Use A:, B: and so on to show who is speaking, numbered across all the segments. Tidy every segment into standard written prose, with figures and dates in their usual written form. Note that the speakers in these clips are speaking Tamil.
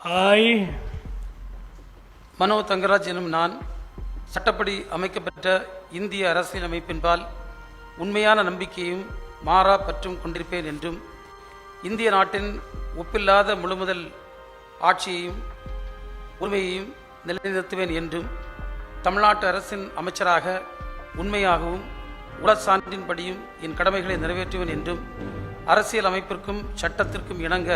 A: I,
B: மனோ தங்கராஜ் எனும் நான் சட்டப்படி அமைக்கப்பட்ட இந்திய அரசியலமைப்பின்பால் உண்மையான நம்பிக்கையும் மாறா பற்றும் கொண்டிருப்பேன் என்றும் இந்திய நாட்டின் ஒப்பில்லாத முழுமுதல் ஆட்சியையும் உரிமையையும் நிலைநிறுத்துவேன் என்றும் தமிழ்நாட்டு அரசின் அமைச்சராக உண்மையாகவும் உளச் சான்றின்படியும் என் கடமைகளை நிறைவேற்றுவேன் என்றும் அரசியல் அமைப்பிற்கும் சட்டத்திற்கும் இணங்க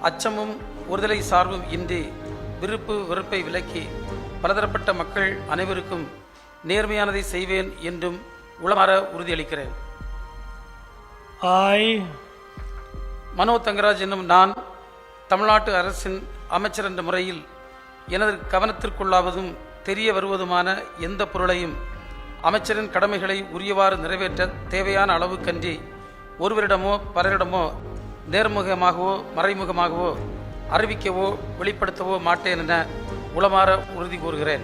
B: அச்சமும் ஒருதலை சார்பும் இன்றி விருப்பு வெறுப்பை விலக்கி பலதரப்பட்ட மக்கள் அனைவருக்கும் நேர்மையானதை செய்வேன் என்றும் உளமாற உறுதியளிக்கிறேன்.
A: I,
B: மனோ தங்கராஜ் என்னும் நான் தமிழ்நாட்டு அரசின் அமைச்சர் என்ற முறையில் எனது கவனத்திற்குள்ளாவதும் தெரிய வருவதுமான எந்த பொருளையும் அமைச்சரின் கடமைகளை உரியவாறு நிறைவேற்ற தேவையான அளவுக்கன்றி ஒருவரிடமோ பலரிடமோ நேர்முகமாகவோ மறைமுகமாகவோ அறிவிக்கவோ வெளிப்படுத்தவோ மாட்டேன் என உளமாற உறுதி கூறுகிறேன்.